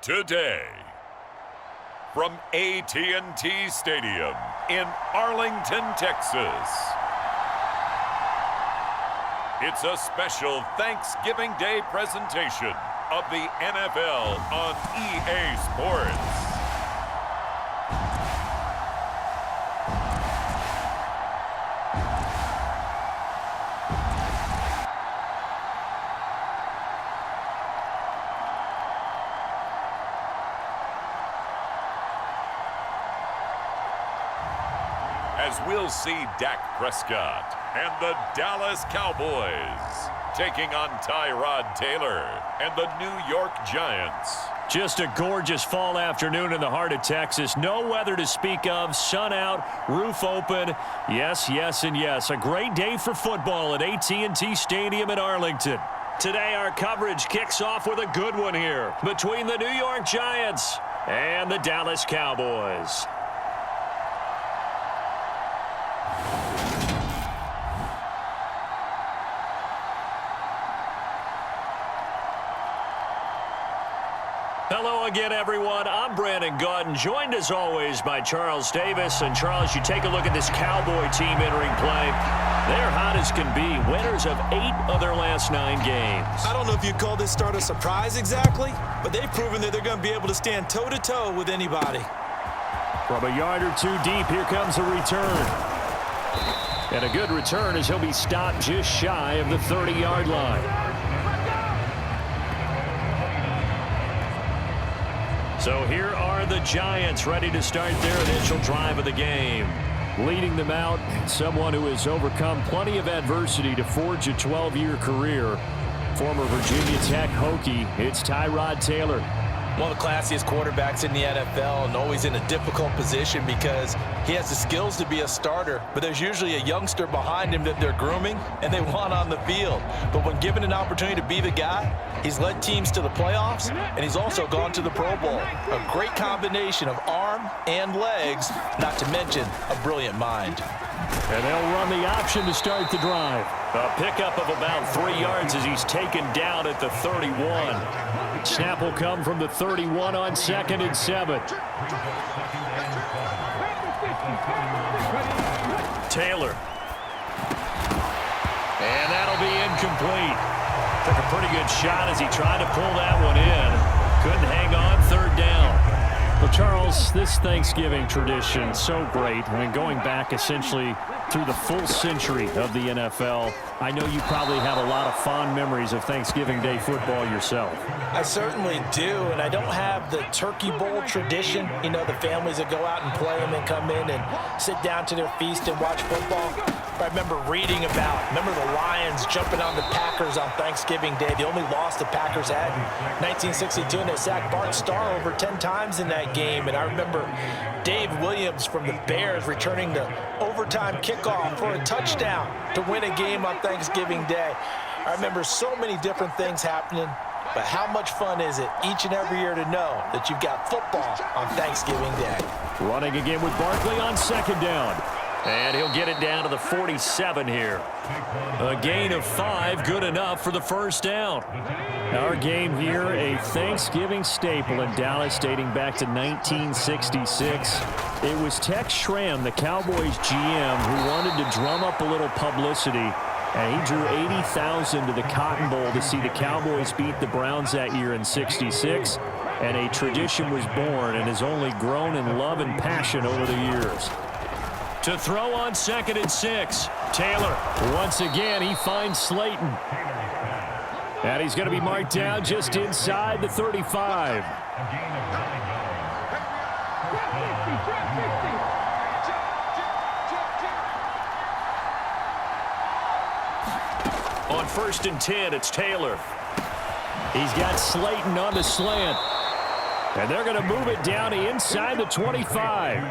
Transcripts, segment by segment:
Today, from AT&T Stadium in Arlington, Texas, it's a special Thanksgiving Day presentation of the NFL on EA Sports. As we'll see Dak Prescott and the Dallas Cowboys taking on Tyrod Taylor and the New York Giants. Just a gorgeous fall afternoon in the heart of Texas. No weather to speak of. Sun out, roof open. Yes, yes, and yes. A great day for football at AT&T Stadium in Arlington. Today our coverage kicks off with a good one here between the New York Giants and the Dallas Cowboys. Hello again, everyone. I'm Brandon Gaudin, joined as always by Charles Davis. And Charles, you take a look at this Cowboy team entering play. They're hot as can be, winners of 8 of their last 9 games. I don't know if you call this start a surprise exactly, but they've proven that they're going to be able to stand toe-to-toe with anybody. From a yard or two deep, here comes a return. And a good return as he'll be stopped just shy of the 30-yard line. So here are the Giants ready to start their initial drive of the game. Leading them out, someone who has overcome plenty of adversity to forge a 12-year career. Former Virginia Tech Hokie, it's Tyrod Taylor. One of the classiest quarterbacks in the NFL and always in a difficult position because he has the skills to be a starter, but there's usually a youngster behind him that they're grooming and they want on the field. But when given an opportunity to be the guy, he's led teams to the playoffs and he's also gone to the Pro Bowl. A great combination of arm and legs, not to mention a brilliant mind. And they'll run the option to start the drive. A pickup of about 3 yards as he's taken down at the 31. Snap will come from the 31 on 2nd and 7. Taylor. And that'll be incomplete. Took a pretty good shot as he tried to pull that one in. Couldn't hang on, 3rd down. Well, Charles, this Thanksgiving tradition, so great. I mean, going back essentially through the full century of the NFL, I know you probably have a lot of fond memories of Thanksgiving Day football yourself. I certainly do, and I don't have the Turkey Bowl tradition. You know, the families that go out and play and then come in and sit down to their feast and watch football. I remember reading remember the Lions jumping on the Packers on Thanksgiving Day. The only loss the Packers had in 1962, and they sacked Bart Starr over 10 times in that game. And I remember Dave Williams from the Bears returning the overtime kickoff for a touchdown to win a game on Thanksgiving Day. I remember so many different things happening, but how much fun is it each and every year to know that you've got football on Thanksgiving Day? Running again with Barkley on 2nd down. And he'll get it down to the 47 here. A gain of 5, good enough for the 1st down. Our game here, a Thanksgiving staple in Dallas dating back to 1966. It was Tex Schramm, the Cowboys GM, who wanted to drum up a little publicity. And he drew 80,000 to the Cotton Bowl to see the Cowboys beat the Browns that year in 66. And a tradition was born and has only grown in love and passion over the years. To throw on 2nd and 6. Taylor, once again, he finds Slayton. And he's going to be marked down just inside the 35. On 1st and 10, it's Taylor. He's got Slayton on the slant. And they're going to move it down to inside the 25.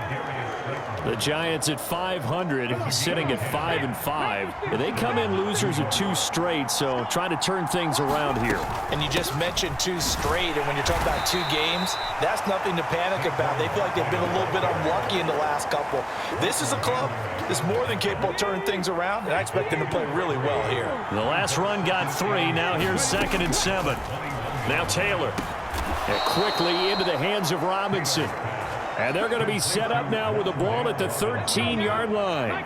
The Giants at 500, sitting at 5-5. They come in losers of 2 straight, so trying to turn things around here. And you just mentioned 2 straight, and when you're talking about 2 games, that's nothing to panic about. They feel like they've been a little bit unlucky in the last couple. This is a club that's more than capable of turning things around, and I expect them to play really well here. The last run got 3. Now here's 2nd and 7. Now Taylor. And quickly into the hands of Robinson. And they're going to be set up now with the ball at the 13-yard line.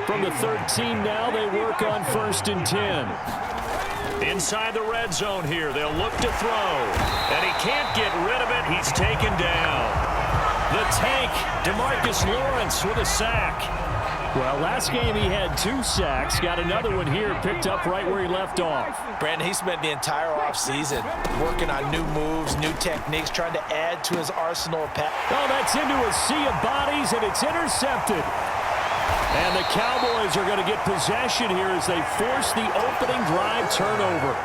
From the 13 now, they work on 1st and 10. Inside the red zone here, they'll look to throw. And he can't get rid of it. He's taken down. The tank, DeMarcus Lawrence with a sack. Well, last game he had 2 sacks. Got another one here, picked up right where he left off. Brandon, he spent the entire offseason working on new moves, new techniques, trying to add to his arsenal of pass. Oh, that's into a sea of bodies, and it's intercepted. And the Cowboys are going to get possession here as they force the opening drive turnover.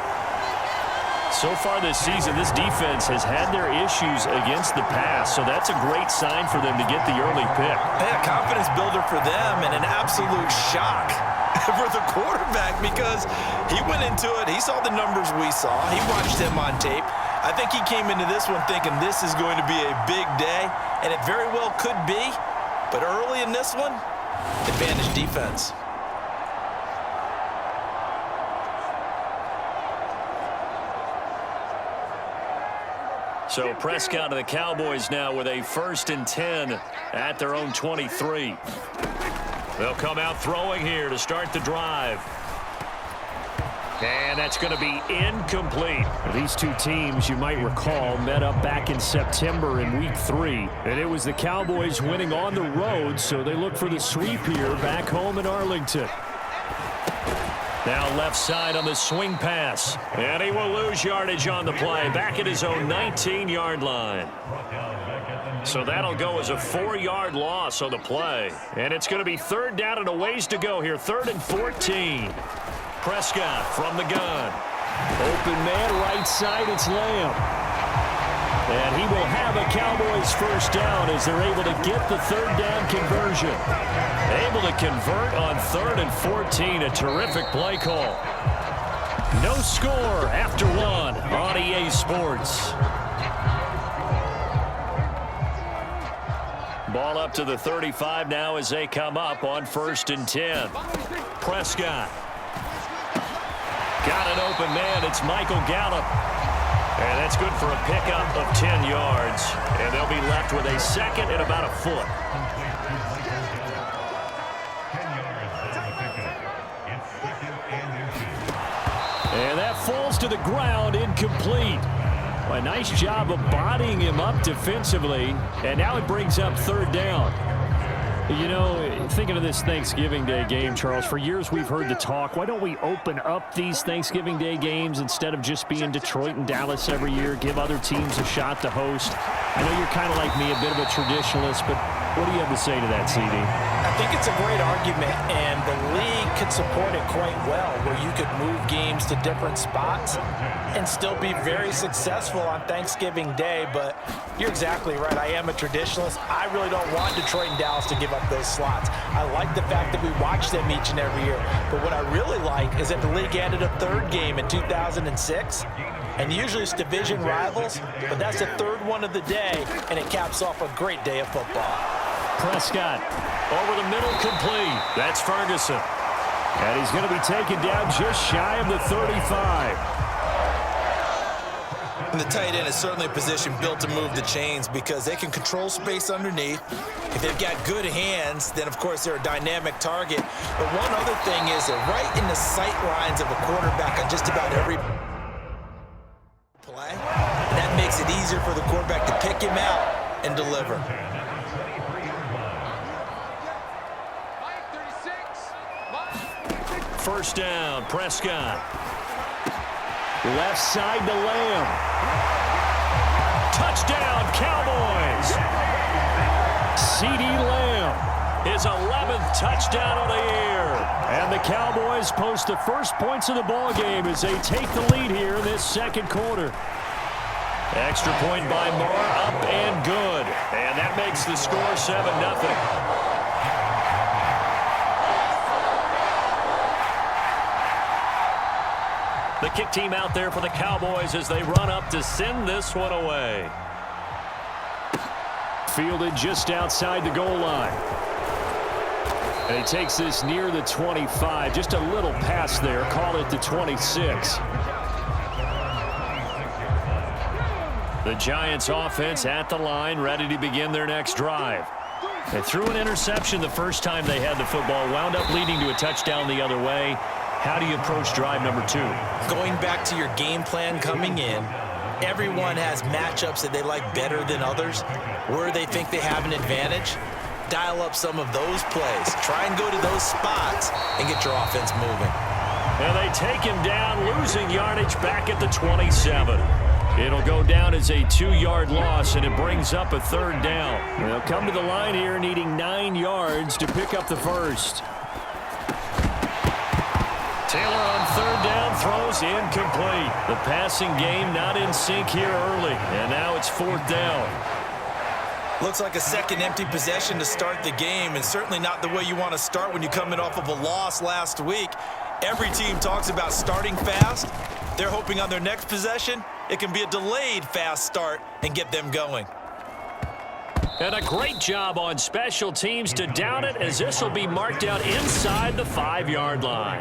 So far this season, this defense has had their issues against the pass, so that's a great sign for them to get the early pick. A confidence builder for them and an absolute shock for the quarterback because he went into it. He saw the numbers we saw. He watched him on tape. I think he came into this one thinking this is going to be a big day, and it very well could be. But early in this one, advantage defense. So Prescott of the Cowboys now with a 1st and 10 at their own 23. They'll come out throwing here to start the drive. And that's going to be incomplete. These two teams, you might recall, met up back in September in Week 3. And it was the Cowboys winning on the road, so they look for the sweep here back home in Arlington. Now left side on the swing pass. And he will lose yardage on the play. Back at his own 19-yard line. So that'll go as a 4-yard loss on the play. And it's going to be 3rd down and a ways to go here. 3rd and 14. Prescott from the gun. Open man right side. It's Lamb. And he will have a Cowboys 1st down as they're able to get the 3rd down conversion. Able to convert on 3rd and 14. A terrific play call. No score after 1 on EA Sports. Ball up to the 35 now as they come up on 1st and 10. Prescott. Got an open man. It's Michael Gallup. And that's good for a pickup of 10 yards. And they'll be left with a 2nd and about a foot. And that falls to the ground, incomplete. A nice job of bodying him up defensively. And now it brings up 3rd down. You know, thinking of this Thanksgiving Day game, Charles, for years we've heard the talk, why don't we open up these Thanksgiving Day games instead of just being Detroit and Dallas every year, give other teams a shot to host? I know you're kind of like me, a bit of a traditionalist, but what do you have to say to that, CD? I think it's a great argument, and the league could support it quite well, where you could move games to different spots and still be very successful on Thanksgiving Day. But you're exactly right. I am a traditionalist. I really don't want Detroit and Dallas to give up those slots. I like the fact that we watch them each and every year. But what I really like is that the league added a 3rd game in 2006. And usually it's division rivals, but that's the 3rd one of the day, and it caps off a great day of football. Prescott over the middle, complete. That's Ferguson. And he's going to be taken down just shy of the 35. And the tight end is certainly a position built to move the chains because they can control space underneath. If they've got good hands, then, of course, they're a dynamic target. But one other thing is they're right in the sight lines of a quarterback on just about every play. And that makes it easier for the quarterback to pick him out and deliver. First down, Prescott. Left side to Lamb. Touchdown, Cowboys. CeeDee Lamb, his 11th touchdown of the year. And the Cowboys post the first points of the ball game as they take the lead here in this 2nd quarter. Extra point by Moore, up and good. And that makes the score 7-0. The kick team out there for the Cowboys as they run up to send this one away. Fielded just outside the goal line. And he takes this near the 25. Just a little pass there. Call it the 26. The Giants offense at the line, ready to begin their next drive. They threw an interception the first time they had the football, wound up leading to a touchdown the other way. How do you approach drive number 2? Going back to your game plan coming in, everyone has matchups that they like better than others. Where they think they have an advantage, dial up some of those plays. Try and go to those spots and get your offense moving. And they take him down, losing yardage back at the 27. It'll go down as a 2-yard loss, and it brings up a 3rd down. They'll come to the line here needing 9 yards to pick up the first. Taylor on 3rd down throws incomplete. The passing game not in sync here early, and now it's 4th down. Looks like a second empty possession to start the game, and certainly not the way you want to start when you're coming off of a loss last week. Every team talks about starting fast. They're hoping on their next possession, it can be a delayed fast start and get them going. And a great job on special teams to down it, as this will be marked out inside the 5-yard line.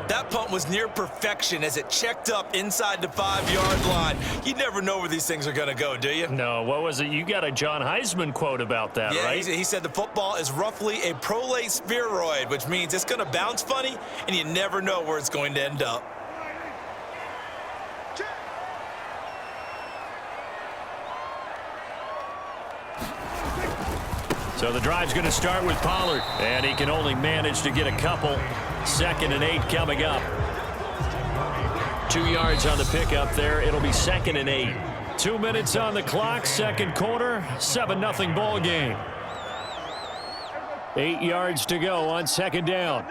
That punt was near perfection as it checked up inside the 5-yard line. You never know where these things are going to go, do you? No, what was it? You got a John Heisman quote about that, yeah, right? He said the football is roughly a prolate spheroid, which means it's going to bounce funny, and you never know where it's going to end up. So the drive's going to start with Pollard, and he can only manage to get a couple. 2nd and 8 coming up. 2 yards on the pickup there. It'll be 2nd and 8. 2 minutes on the clock, 2nd quarter, 7-0 ball game. 8 yards to go on 2nd down.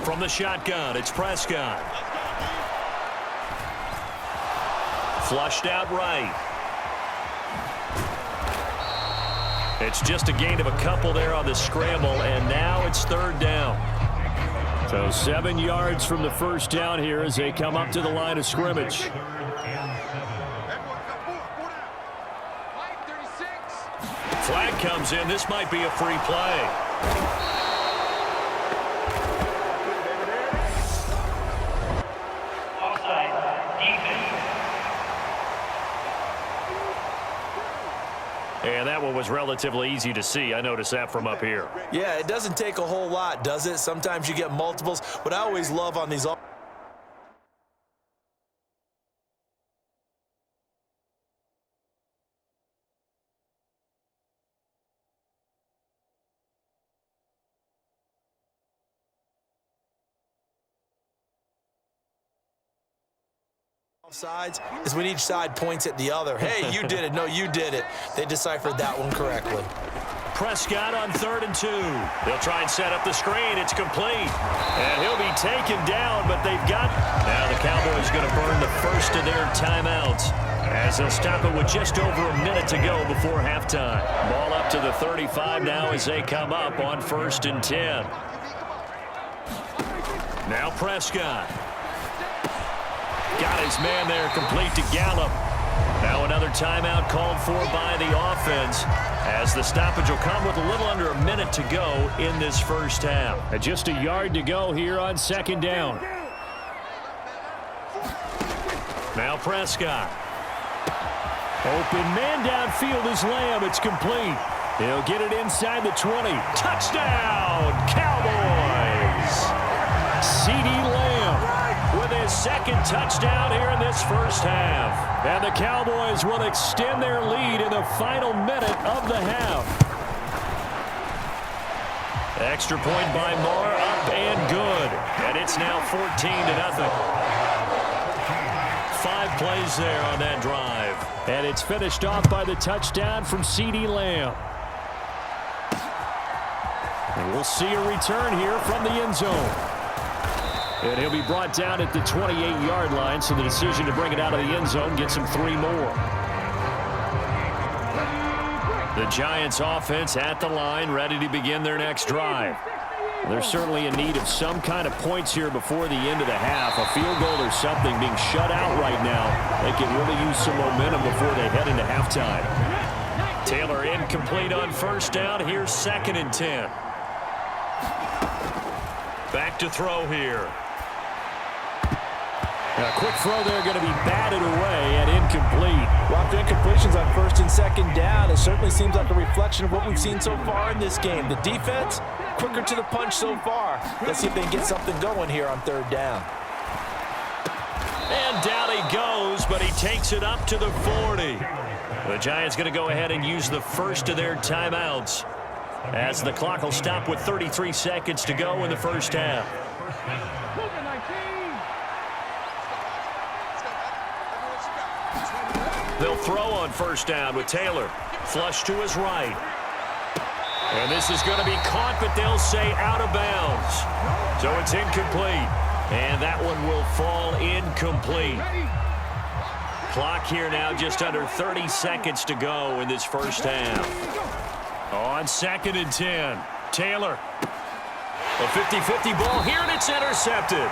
From the shotgun, it's Prescott. Flushed out right. It's just a gain of a couple there on the scramble, and now it's 3rd down. So 7 yards from the first down here as they come up to the line of scrimmage. Flag comes in. This might be a free play. And that one was relatively easy to see. I noticed that from up here. Yeah, it doesn't take a whole lot, does it? Sometimes you get multiples. What I always love on these sides is when each side points at the other. Hey, you did it. No, you did it. They deciphered that one correctly. Prescott on 3rd and 2. They'll try and set up the screen. It's complete. And he'll be taken down, but they've got... Now the Cowboys going to burn the first of their timeouts as they'll stop it with just over a minute to go before halftime. Ball up to the 35 now as they come up on 1st and 10. Now Prescott. Got his man there, complete to Gallup. Now another timeout called for by the offense, as the stoppage will come with a little under a minute to go in this first half. Just a yard to go here on 2nd down. Now Prescott. Open man downfield is Lamb. It's complete. He'll get it inside the 20. Touchdown, Cowboys! CeeDee Lamb with his 2nd touchdown here in this first half. And the Cowboys will extend their lead in the final minute of the half. Extra point by Moore, up and good. And it's now 14-0. 5 plays there on that drive. And it's finished off by the touchdown from CeeDee Lamb. And we'll see a return here from the end zone. And he'll be brought down at the 28-yard line, so the decision to bring it out of the end zone gets him 3 more. The Giants offense at the line, ready to begin their next drive. They're certainly in need of some kind of points here before the end of the half. A field goal or something, being shut out right now. They can really use some momentum before they head into halftime. Taylor incomplete on 1st down. Here's 2nd and 10. Back to throw here. A quick throw there going to be batted away and incomplete. Well, after incompletions on first and second down, it certainly seems like a reflection of what we've seen so far in this game. The defense, quicker to the punch so far. Let's see if they can get something going here on third down. And down he goes, but he takes it up to the 40. The Giants going to go ahead and use the first of their timeouts, as the clock will stop with 33 seconds to go in the first half. They'll throw on first down with Taylor. Flush to his right. And this is going to be caught, but they'll say out of bounds. So it's incomplete. And that one will fall incomplete. Clock here now just under 30 seconds to go in this first half. On 2nd and 10, Taylor. A 50-50 ball here, and it's intercepted.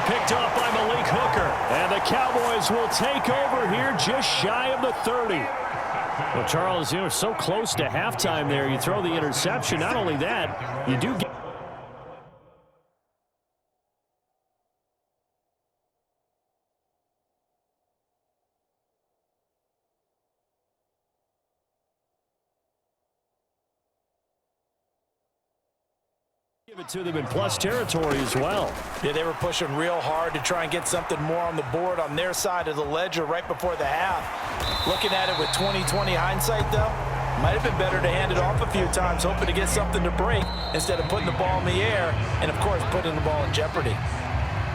Picked off by Malik Hooker. And the Cowboys will take over here just shy of the 30. Well, Charles, you were so close to halftime there. You throw the interception. Not only that, you do get... Give it to them in plus territory as well. Yeah, they were pushing real hard to try and get something more on the board on their side of the ledger right before the half. Looking at it with 20/20 hindsight, though, might have been better to hand it off a few times, hoping to get something to break instead of putting the ball in the air and, of course, putting the ball in jeopardy.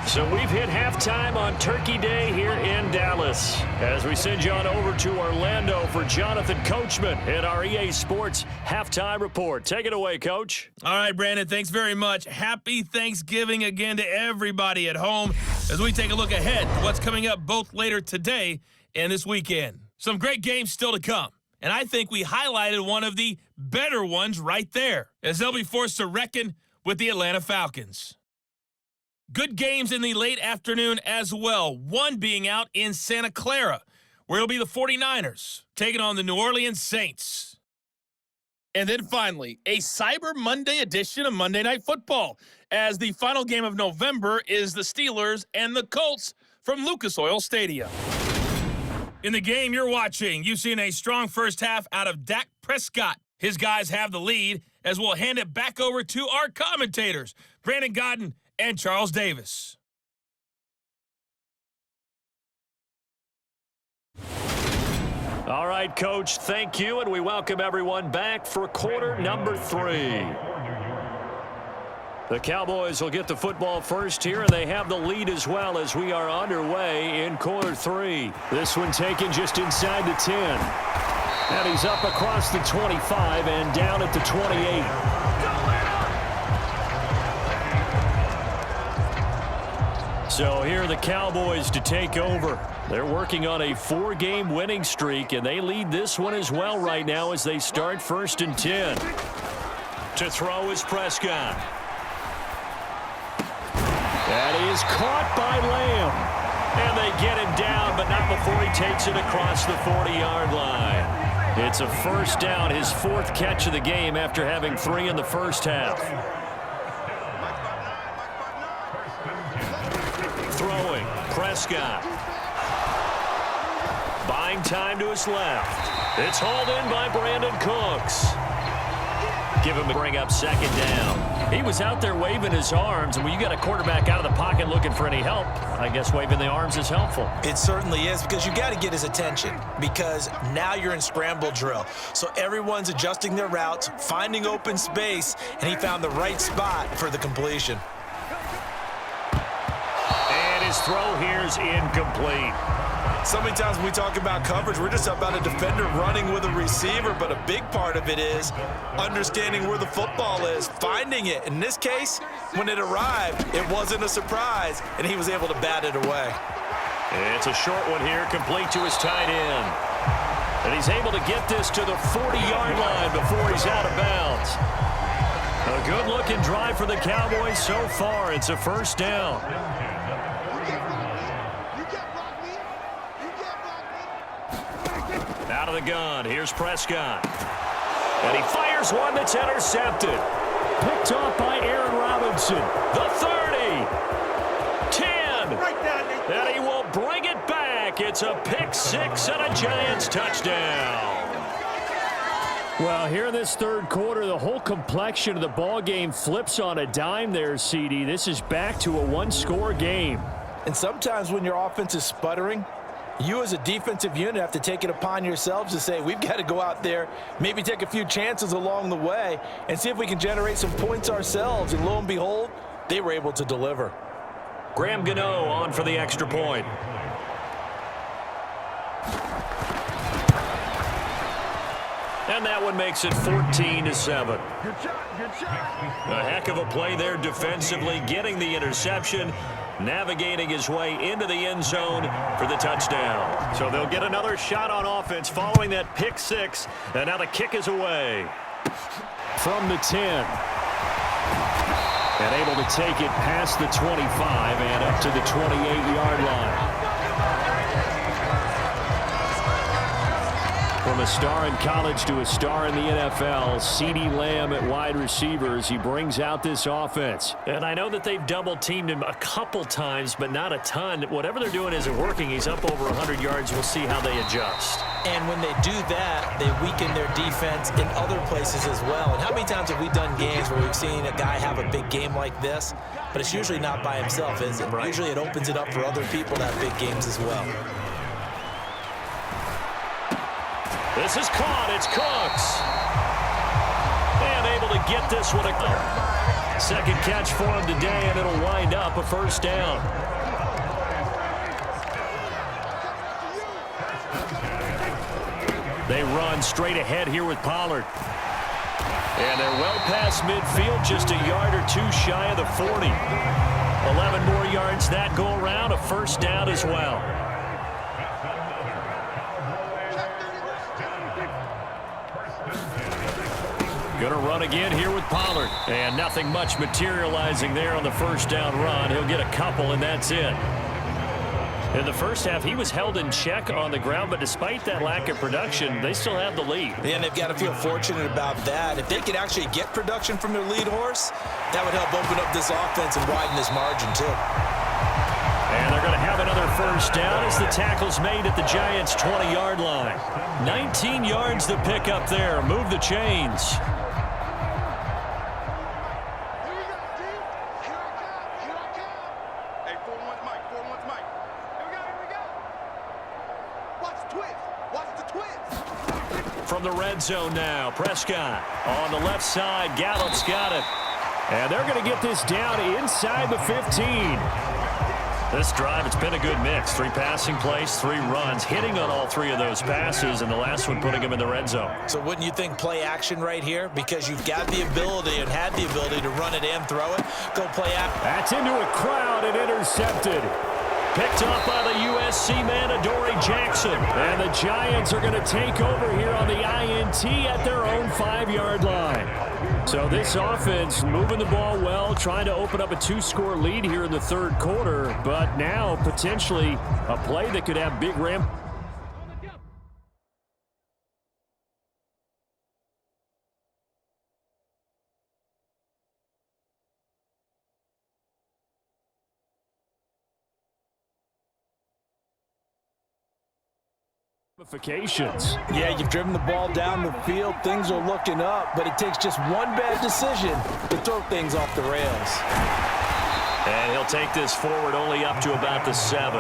So we've hit halftime on Turkey Day here in Dallas, as we send you on over to Orlando for Jonathan Coachman in our EA Sports Halftime Report. Take it away, Coach. All right, Brandon, thanks very much. Happy Thanksgiving again to everybody at home as we take a look ahead to what's coming up both later today and this weekend. Some great games still to come, and I think we highlighted one of the better ones right there, as they'll be forced to reckon with the Atlanta Falcons. Good games in the late afternoon as well, one being out in Santa Clara, where it'll be the 49ers taking on the New Orleans Saints. And then finally, a Cyber Monday edition of Monday Night Football, as the final game of November is the Steelers and the Colts from Lucas Oil Stadium. In the game you're watching, you've seen a strong first half out of Dak Prescott. His guys have the lead, as we'll hand it back over to our commentators, Brandon Godden and Charles Davis. All right, Coach, thank you, and we welcome everyone back for quarter number 3. The Cowboys will get the football first here, and they have the lead as well as we are underway in quarter 3. This one taken just inside the 10. And he's up across the 25 and down at the 28. So here are the Cowboys to take over. They're working on a 4-game winning streak, and they lead this one as well right now as they start 1st and 10. To throw is Prescott. That is caught by Lamb. And they get him down, but not before he takes it across the 40-yard line. It's a first down, his 4th catch of the game after having 3 in the first half. Throwing, Prescott. Buying time to his left. It's hauled in by Brandon Cooks. Give him a bring up 2nd down. He was out there waving his arms, and when you got a quarterback out of the pocket looking for any help, I guess waving the arms is helpful. It certainly is, because you got to get his attention, because now you're in scramble drill. So everyone's adjusting their routes, finding open space, and he found the right spot for the completion. His throw here is incomplete. So many times when we talk about coverage, we're just about a defender running with a receiver, but a big part of it is understanding where the football is, finding it. In this case, when it arrived, it wasn't a surprise, and he was able to bat it away. It's a short one here, complete to his tight end. And he's able to get this to the 40-yard line before he's out of bounds. A good-looking drive for the Cowboys so far. It's a first down. Out of the gun, here's Prescott. And he fires one that's intercepted. Picked off by Aaron Robinson. The 30. 10. And he will it's a pick six and a Giants touchdown. Well, here in this third quarter, the whole complexion of the ball game flips on a dime there, CD. This is back to a one-score game. And sometimes when your offense is sputtering, you as a defensive unit have to take it upon yourselves to say, we've got to go out there, maybe take a few chances along the way and see if we can generate some points ourselves. And lo and behold, they were able to deliver. Graham Gano on for the extra point. And that one makes it 14-7. Good shot, good shot. A heck of a play there defensively, getting the interception, navigating his way into the end zone for the touchdown. So they'll get another shot on offense following that pick six, and now the kick is away. From the 10. And able to take it past the 25 and up to the 28-yard line. From a star in college to a star in the NFL, CeeDee Lamb at wide receivers. He brings out this offense. And I know that they've double-teamed him a couple times, but not a ton. Whatever they're doing isn't working. He's up over 100 yards. We'll see how they adjust. And when they do that, they weaken their defense in other places as well. And how many times have we done games where we've seen a guy have a big game like this, but it's usually not by himself, is it? Right. Usually it opens it up for other people to have big games as well. This is caught. It's Cooks. And able to get this one. Second catch for him today, and it'll wind up a first down. They run straight ahead here with Pollard. And they're well past midfield, just a yard or two shy of the 40. 11 more yards that go around, a first down as well. Going to run again here with Pollard. And nothing much materializing there on the first down run. He'll get a couple, and that's it. In the first half, he was held in check on the ground, but despite that lack of production, they still have the lead. And they've got to feel fortunate about that. If they could actually get production from their lead horse, that would help open up this offense and widen this margin, too. And they're going to have another first down as the tackle's made at the Giants' 20-yard line. 19 yards to pick up there. Move the chains. From the red zone now, Prescott on the left side. Gallup's got it. And they're going to get this down inside the 15. This drive, it's been a good mix. 3 passing plays, 3 runs, hitting on all 3 of those passes, and the last one putting him in the red zone. So wouldn't you think play action right here? Because you've got the ability and had the ability to run it and throw it. Go play action. That's into a crowd and intercepted. Picked up by the USC man, Adoree Jackson. And the Giants are going to take over here on the INT at their own 5-yard line. So this offense moving the ball well, trying to open up a 2-score lead here in the third quarter, but now potentially a play that could have big ramp. Yeah, you've driven the ball down the field. Things are looking up, but it takes just one bad decision to throw things off the rails. And he'll take this forward only up to about the 7.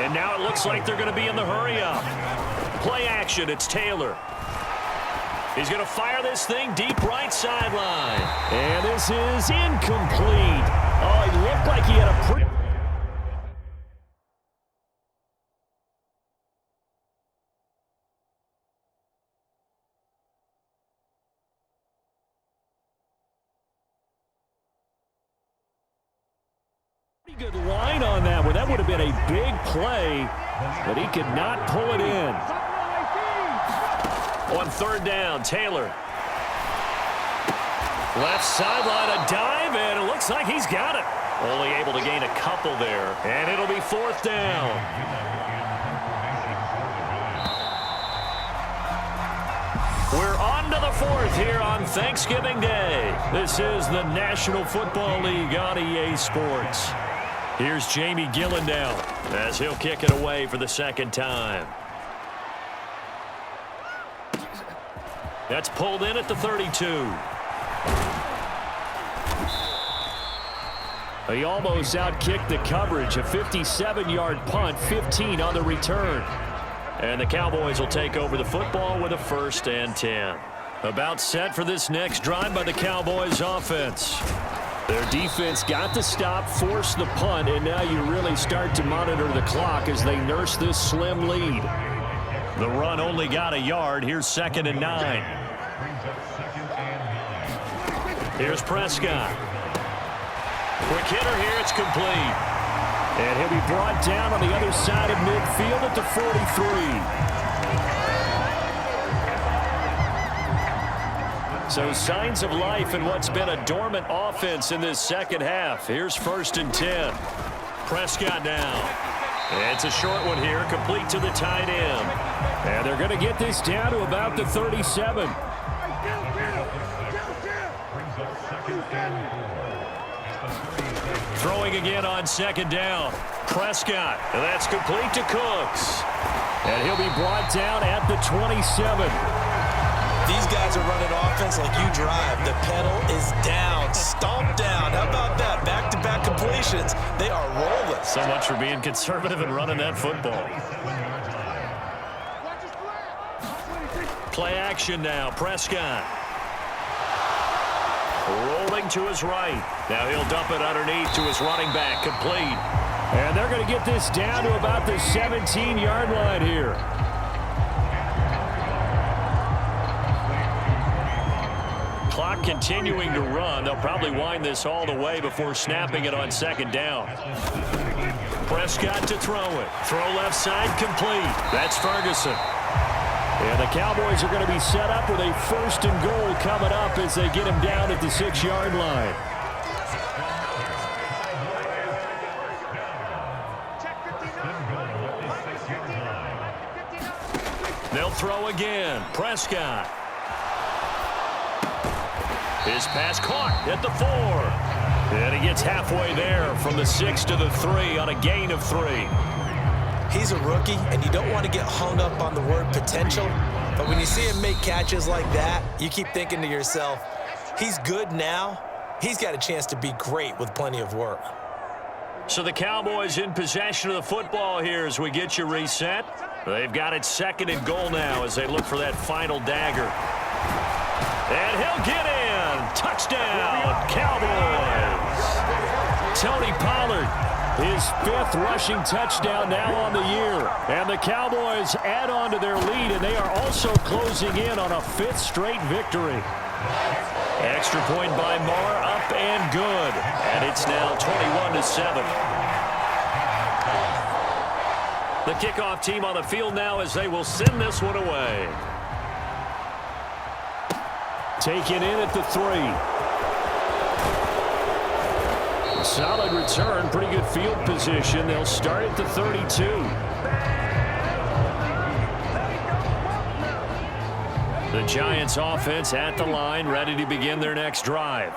And now it looks like they're going to be in the hurry up. Play action, it's Taylor. He's going to fire this thing deep right sideline. And this is incomplete. Oh, it looked like he had a pretty... good line on that one. That would have been a big play, but he could not pull it in. On third down, Taylor. Left sideline, a dive, and it looks like he's got it. Only able to gain a couple there, and it'll be fourth down. We're on to the fourth here on Thanksgiving Day. This is the National Football League on EA Sports. Here's Jamie Gillen now as he'll kick it away for the second time. That's pulled in at the 32. He almost outkicked the coverage. A 57-yard punt, 15 on the return. And the Cowboys will take over the football with a 1st and 10. About set for this next drive by the Cowboys offense. Their defense got the stop, forced the punt, and now you really start to monitor the clock as they nurse this slim lead. The run only got a yard. Here's 2nd and 9. Here's Prescott. Quick hitter here. It's complete. And he'll be brought down on the other side of midfield at the 43. So signs of life in what's been a dormant offense in this second half. Here's 1st and 10. Prescott now. It's a short one here, complete to the tight end. And they're going to get this down to about the 37. Throwing again on 2nd down. Prescott, and that's complete to Cooks. And he'll be brought down at the 27. These guys are running offense like you drive. The pedal is down, stomped down. How about that? Back-to-back completions. They are rolling. So much for being conservative and running that football. Play action now. Prescott. Rolling to his right. Now he'll dump it underneath to his running back. Complete. And they're going to get this down to about the 17-yard line here. Clock continuing to run. They'll probably wind this all the way before snapping it on 2nd down. Prescott to throw it. Throw left side complete. That's Ferguson. And the Cowboys are going to be set up with a 1st and goal coming up as they get him down at the 6-yard line. They'll throw again. Prescott. His pass caught at the 4. And he gets halfway there from the 6 to the 3 on a gain of 3. He's a rookie, and you don't want to get hung up on the word potential. But when you see him make catches like that, you keep thinking to yourself, he's good now. He's got a chance to be great with plenty of work. So the Cowboys in possession of the football here as we get you reset. They've got it 2nd and goal now as they look for that final dagger. And he'll get in. Touchdown, Cowboys. Tony Pollard, his 5th rushing touchdown now on the year. And the Cowboys add on to their lead, and they are also closing in on a 5th straight victory. Extra point by Marr, up and good. And it's now 21-7. The kickoff team on the field now as they will send this one away. Taken in at the 3. Solid return, pretty good field position. They'll start at the 32. The Giants offense at the line, ready to begin their next drive.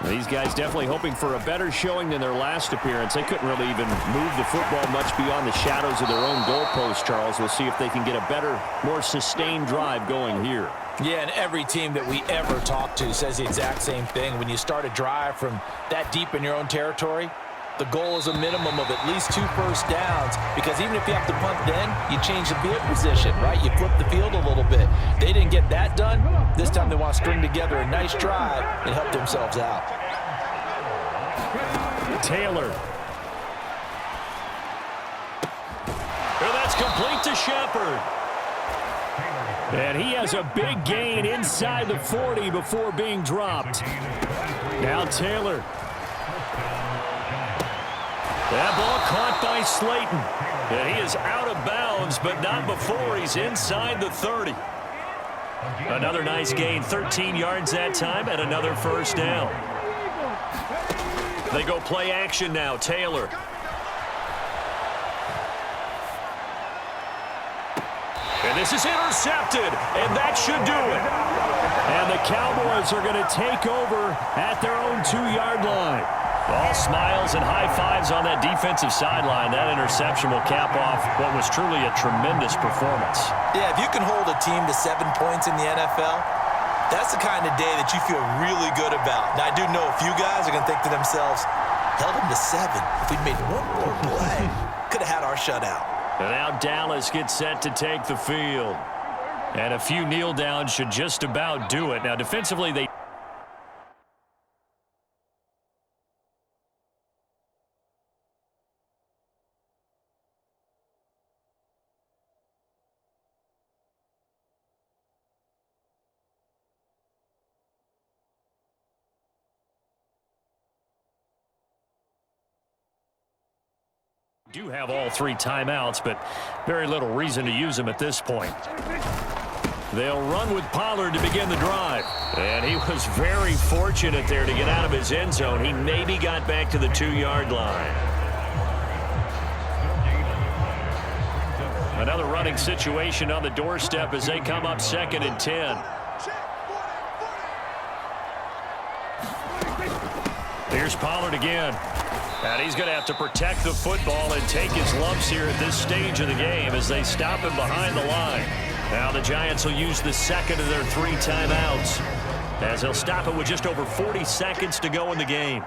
These guys definitely hoping for a better showing than their last appearance. They couldn't really even move the football much beyond the shadows of their own goalpost, Charles. We'll see if they can get a better, more sustained drive going here. Yeah, and every team that we ever talk to says the exact same thing. When you start a drive from that deep in your own territory, the goal is a minimum of at least 2 first downs, because even if you have to punt then, you change the field position, right? You flip the field a little bit. They didn't get that done. This time they want to string together a nice drive and help themselves out. Taylor. And that's complete to Shepard. And he has a big gain inside the 40 before being dropped. Now Taylor. That ball caught by Slayton. And he is out of bounds, but not before he's inside the 30. Another nice gain, 13 yards that time, and another first down. They go play action now, Taylor. And this is intercepted, and that should do it. And the Cowboys are going to take over at their own 2-yard line. All smiles and high fives on that defensive sideline. That interception will cap off what was truly a tremendous performance. Yeah, if you can hold a team to 7 points in the NFL, that's the kind of day that you feel really good about. Now, I do know a few guys are going to think to themselves, held them to 7. If we'd made one more play, could have had our shutout. And now Dallas gets set to take the field. And a few kneel downs should just about do it. Now, defensively, they... do have all 3 timeouts, but very little reason to use them at this point. They'll run with Pollard to begin the drive. And he was very fortunate there to get out of his end zone. He maybe got back to the 2-yard line. Another running situation on the doorstep as they come up 2nd and 10. Here's Pollard again. And he's going to have to protect the football and take his lumps here at this stage of the game as they stop him behind the line. Now the Giants will use the 2nd of their 3 timeouts as they'll stop it with just over 40 seconds to go in the game.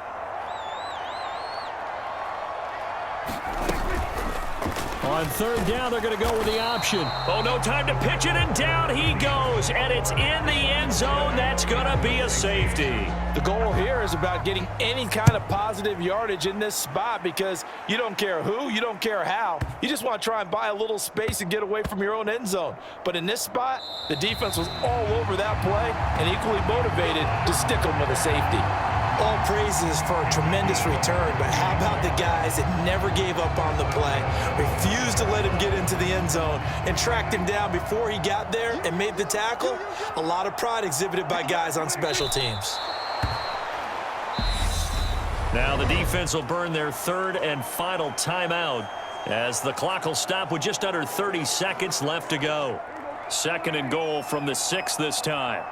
On 3rd down, they're going to go with the option. Oh, no time to pitch it, and down he goes. And it's in the end zone. That's going to be a safety. The goal here is about getting any kind of positive yardage in this spot because you don't care who, you don't care how. You just want to try and buy a little space and get away from your own end zone. But in this spot, the defense was all over that play and equally motivated to stick them with a safety. All praises for a tremendous return, but how about the guys that never gave up on the play, refused to let him get into the end zone, and tracked him down before he got there and made the tackle? A lot of pride exhibited by guys on special teams. Now the defense will burn their 3rd and final timeout as the clock will stop with just under 30 seconds left to go. 2nd and goal from the 6 this time.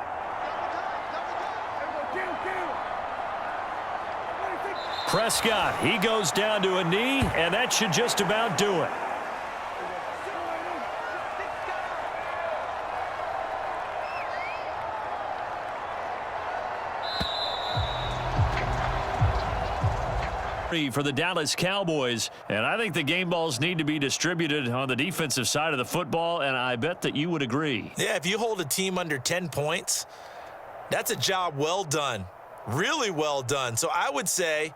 Prescott, he goes down to a knee, and that should just about do it. For the Dallas Cowboys, and I think the game balls need to be distributed on the defensive side of the football, and I bet that you would agree. Yeah, if you hold a team under 10 points, that's a job well done, really well done. So I would say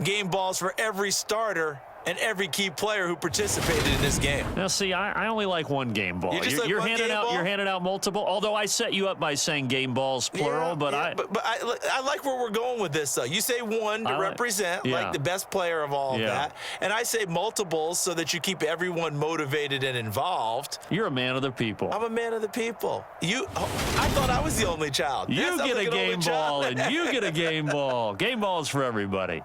game balls for every starter and every key player who participated in this game. Now, see, I only like one game ball. You're handing out multiple. Although I set you up by saying game balls plural, yeah, but I like where we're going with this. Though you say one to represent like the best player of all of that, and I say multiples so that you keep everyone motivated and involved. You're a man of the people. I'm a man of the people. I thought I was the only child. You get a game ball, and you get a game ball. Game balls for everybody.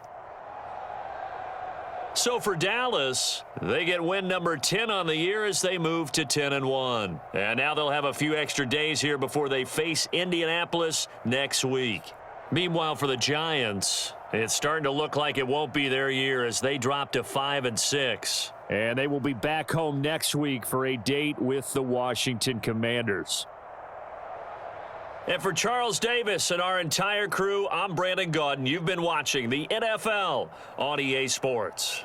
So for Dallas, they get win number 10 on the year as they move to 10-1. And now they'll have a few extra days here before they face Indianapolis next week. Meanwhile, for the Giants, it's starting to look like it won't be their year as they drop to 5-6. And they will be back home next week for a date with the Washington Commanders. And for Charles Davis and our entire crew, I'm Brandon Gaudin. You've been watching the NFL on EA Sports.